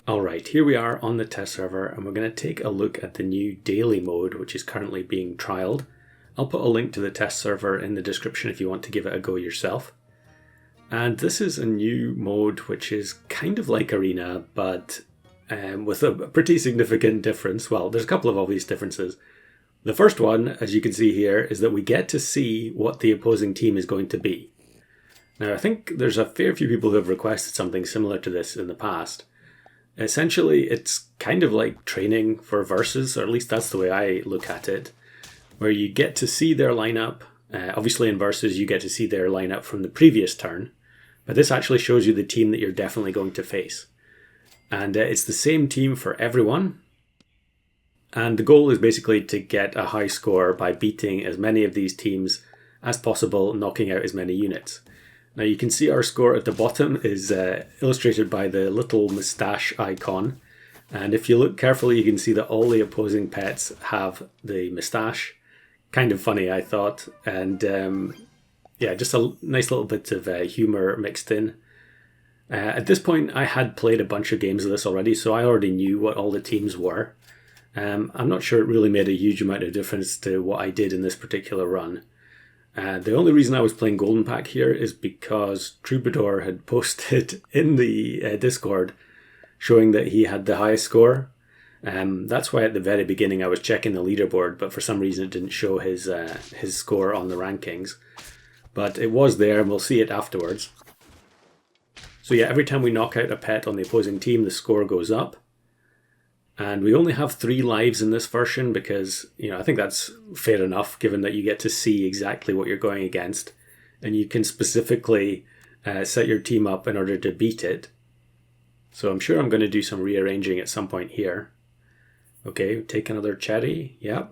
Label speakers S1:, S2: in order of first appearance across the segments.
S1: Alright, here we are on the test server and we're going to take a look at the new daily mode which is currently being trialed. I'll put a link to the test server in the description if you want to give it a go yourself. And this is a new mode which is kind of like Arena, but with a pretty significant difference. Well, there's a couple of obvious differences. The first one, as you can see here, is that we get to see what the opposing team is going to be. Now, I think there's a fair few people who have requested something similar to this in the past. Essentially, it's kind of like training for versus, or at least that's the way I look at it, where you get to see their lineup. Obviously in versus, you get to see their lineup from the previous turn, but this actually shows you the team that you're definitely going to face. And it's the same team for everyone. And the goal is basically to get a high score by beating as many of these teams as possible, knocking out as many units. Now you can see our score at the bottom is illustrated by the little moustache icon. And if you look carefully, you can see that all the opposing pets have the moustache. Kind of funny, I thought. And yeah, just a nice little bit of humour mixed in. At this point, I had played a bunch of games of this already, so I already knew what all the teams were. I'm not sure it really made a huge amount of difference to what I did in this particular run. The only reason I was playing Golden Pack here is because Troubadour had posted in the Discord showing that he had the highest score. That's why at the very beginning I was checking the leaderboard, but for some reason it didn't show his score on the rankings. But it was there and we'll see it afterwards. So yeah, every time we knock out a pet on the opposing team, the score goes up. And we only have 3 lives in this version because, I think that's fair enough given that you get to see exactly what you're going against. And you can specifically set your team up in order to beat it. So I'm sure I'm going to do some rearranging at some point here. Okay, take another cherry. Yep.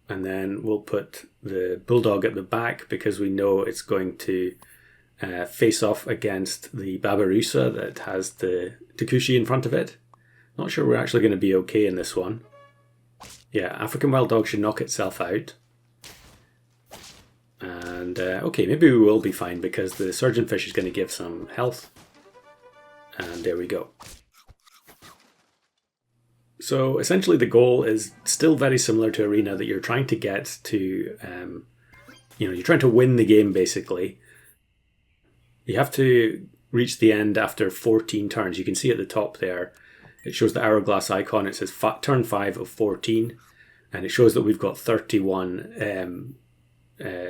S1: And then we'll put the bulldog at the back because we know it's going to face off against the Babirusa that has the Takushi in front of it. Not sure we're actually going to be okay in this one. Yeah, African Wild Dog should knock itself out. And okay, maybe we will be fine because the Surgeonfish is going to give some health. And there we go. So essentially the goal is still very similar to Arena, that you're trying to get to, you're trying to win the game basically. You have to reach the end after 14 turns. You can see at the top there, it shows the hourglass icon. It says turn 5 of 14. And it shows that we've got 31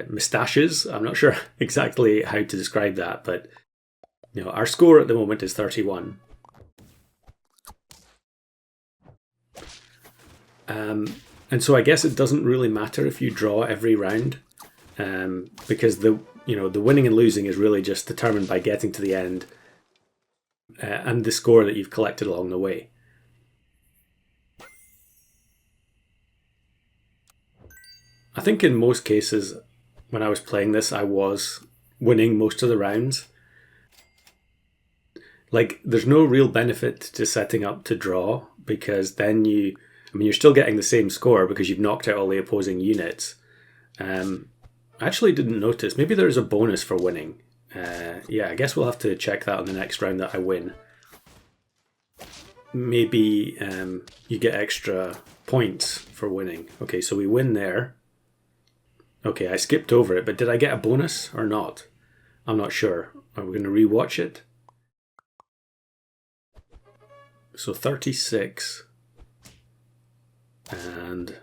S1: moustaches. I'm not sure exactly how to describe that, but our score at the moment is 31. And so I guess it doesn't really matter if you draw every round, because the winning and losing is really just determined by getting to the end and the score that you've collected along the way. I think in most cases, when I was playing this, I was winning most of the rounds. Like, there's no real benefit to setting up to draw, because then you're still getting the same score because you've knocked out all the opposing units. I actually didn't notice. Maybe there's a bonus for winning. Yeah, I guess we'll have to check that on the next round that I win. Maybe you get extra points for winning. Okay, so we win there. Okay, I skipped over it, but did I get a bonus or not? I'm not sure. Are we going to rewatch it? So 36. And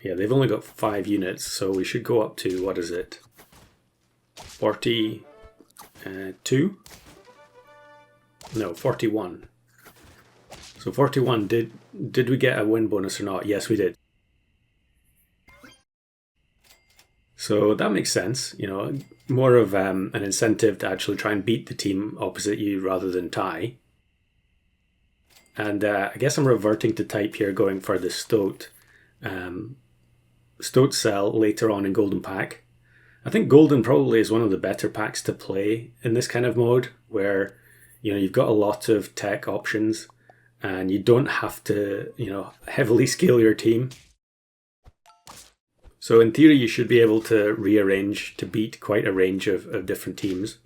S1: yeah, they've only got 5 units, so we should go up to, what is it? 42? No, 41. So 41, did we get a win bonus or not? Yes, we did. So that makes sense, more of an incentive to actually try and beat the team opposite you rather than tie. And I guess I'm reverting to type here, going for the Stoat cell later on in Golden Pack. I think Golden probably is one of the better packs to play in this kind of mode, where you've got a lot of tech options and you don't have to heavily scale your team. So in theory you should be able to rearrange to beat quite a range of different teams,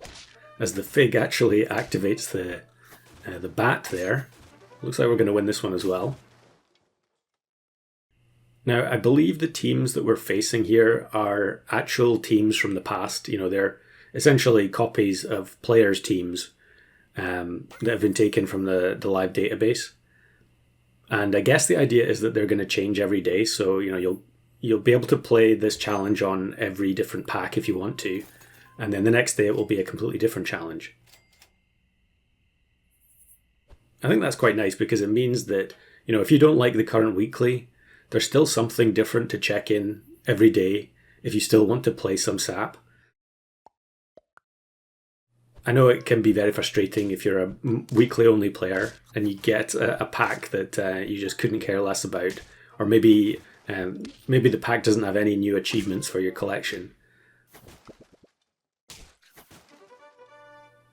S1: as the Fig actually activates the the bat there. Looks like we're going to win this one as well. Now, I believe the teams that we're facing here are actual teams from the past. You know, they're essentially copies of players' teams that have been taken from the live database. And I guess the idea is that they're going to change every day. So, you know, you'll be able to play this challenge on every different pack if you want to. And then the next day it will be a completely different challenge. I think that's quite nice because it means that, you know, if you don't like the current weekly, there's still something different to check in every day if you still want to play some SAP. I know it can be very frustrating if you're a weekly only player and you get a pack that you just couldn't care less about, or maybe the pack doesn't have any new achievements for your collection.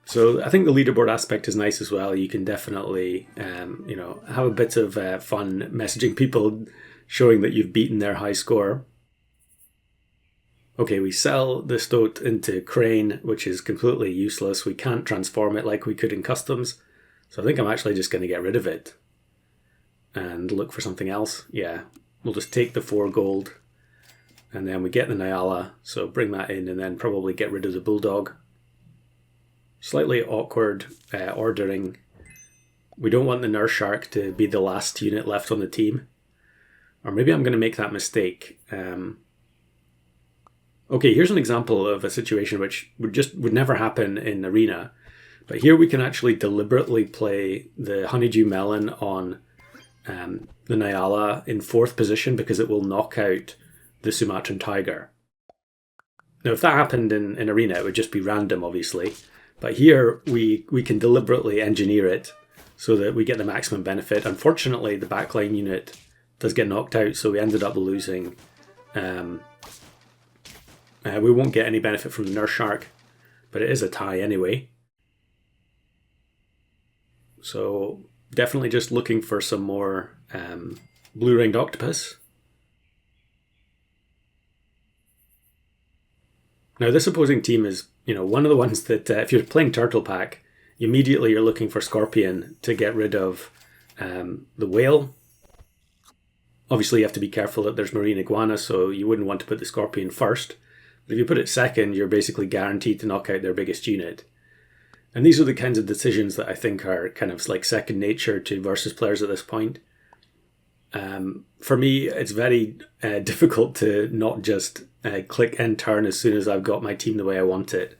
S1: So I think the leaderboard aspect is nice as well. You can definitely you know, have a bit of fun messaging people, showing that you've beaten their high score. Okay, we sell the stoat into Crane, which is completely useless. We can't transform it like we could in customs. So I think I'm actually just going to get rid of it and look for something else. Yeah, we'll just take the 4 gold and then we get the Nyala. So bring that in and then probably get rid of the Bulldog. Slightly awkward ordering. We don't want the Nurse Shark to be the last unit left on the team. Or maybe I'm going to make that mistake. Okay, here's an example of a situation which would never happen in Arena. But here we can actually deliberately play the Honeydew Melon on the Nyala in 4th position because it will knock out the Sumatran Tiger. Now, if that happened in Arena, it would just be random, obviously. But here we can deliberately engineer it so that we get the maximum benefit. Unfortunately, the backline unit does get knocked out, so we ended up losing. We won't get any benefit from the Nurse Shark, but it is a tie anyway. So definitely just looking for some more blue-ringed octopus. Now this opposing team is, you know, one of the ones that if you're playing Turtle Pack, immediately you're looking for Scorpion to get rid of the whale. Obviously you have to be careful that there's marine iguana, so you wouldn't want to put the Scorpion first. But if you put it second, you're basically guaranteed to knock out their biggest unit. And these are the kinds of decisions that I think are kind of like second nature to versus players at this point. For me, it's very difficult to not just click end turn as soon as I've got my team the way I want it.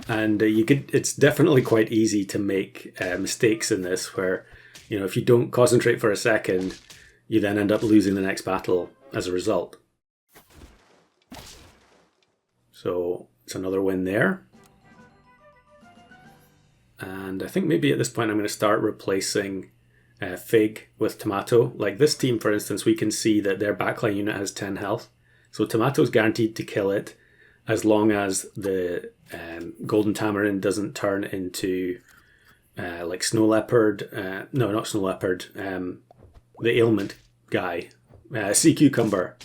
S1: It's definitely quite easy to make mistakes in this where, you know, if you don't concentrate for a second, you then end up losing the next battle as a result. So it's another win there. And I think maybe at this point I'm going to start replacing Fig with Tomato. Like this team, for instance, we can see that their backline unit has 10 health. So Tomato's guaranteed to kill it as long as the Golden Tamarin doesn't turn into like Snow Leopard. No, not Snow Leopard. The ailment guy. Sea Cucumber.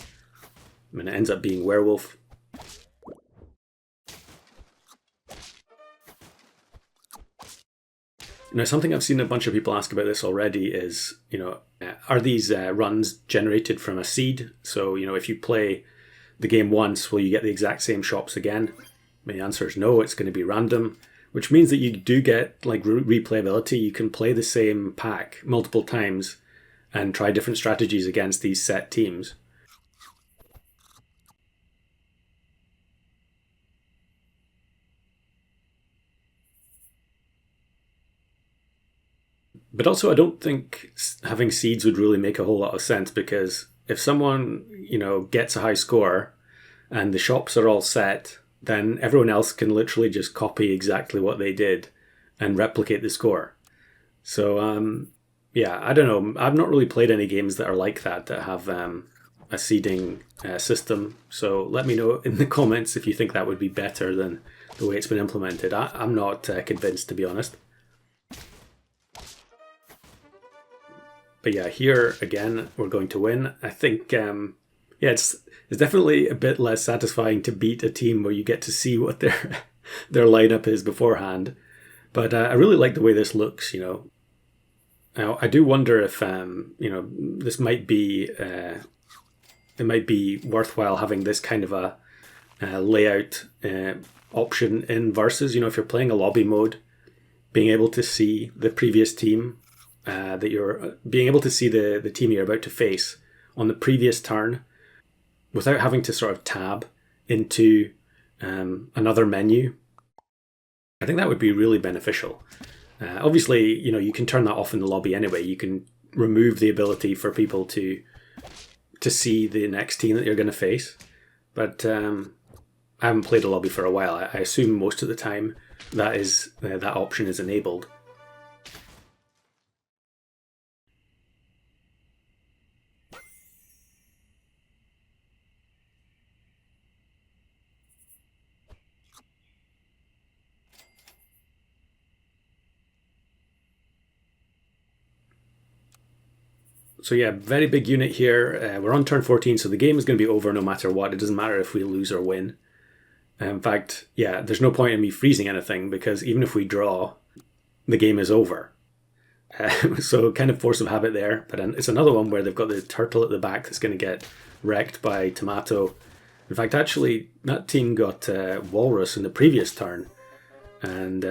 S1: I mean, it ends up being Werewolf. Now, something I've seen a bunch of people ask about this already is, you know, are these runs generated from a seed? So, you know, if you play the game once, will you get the exact same shops again? The answer is no, it's going to be random, which means that you do get like replayability. You can play the same pack multiple times and try different strategies against these set teams. But also, I don't think having seeds would really make a whole lot of sense because if someone, you know, gets a high score and the shops are all set, then everyone else can literally just copy exactly what they did and replicate the score. So, yeah, I don't know. I've not really played any games that are like that have a seeding system. So let me know in the comments if you think that would be better than the way it's been implemented. I'm not convinced, to be honest. But yeah, here again, we're going to win. I think, yeah, it's definitely a bit less satisfying to beat a team where you get to see what their lineup is beforehand. But I really like the way this looks, you know. Now, I do wonder if, you know, this might be, it might be worthwhile having this kind of a layout option in Versus. You know, if you're playing a lobby mode, being able to see the previous team being able to see the team you're about to face on the previous turn without having to sort of tab into another menu. I think that would be really beneficial. Obviously, you know, you can turn that off in the lobby anyway. You can remove the ability for people to see the next team that you're going to face. But I haven't played a lobby for a while. I assume most of the time that option is enabled. So yeah, very big unit here. We're on turn 14, so the game is going to be over no matter what. It doesn't matter if we lose or win. In fact, yeah, there's no point in me freezing anything because even if we draw, the game is over. So kind of force of habit there. But it's another one where they've got the turtle at the back that's going to get wrecked by Tomato. In fact, actually, that team got Walrus in the previous turn, and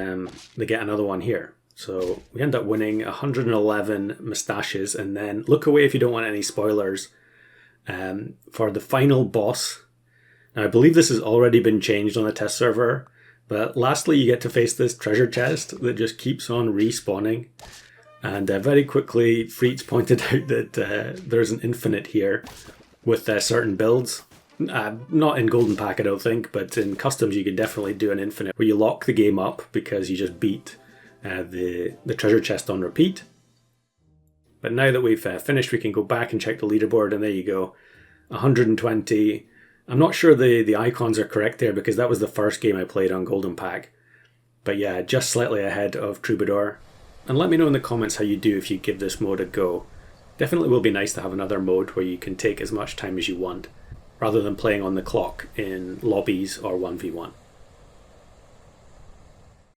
S1: they get another one here. So we end up winning 111 mustaches, and then look away if you don't want any spoilers for the final boss. Now, I believe this has already been changed on the test server, but lastly you get to face this treasure chest that just keeps on respawning. And very quickly, Freets pointed out that there's an infinite here with certain builds. Not in Golden Pack, I don't think, but in Customs you can definitely do an infinite where you lock the game up because you just beat the treasure chest on repeat. But now that we've finished, we can go back and check the leaderboard, and there you go, 120. I'm not sure the icons are correct there because that was the first game I played on Golden Pack. But yeah, just slightly ahead of Troubadour. And let me know in the comments how you do if you give this mode a go. Definitely will be nice to have another mode where you can take as much time as you want, rather than playing on the clock in lobbies or 1v1.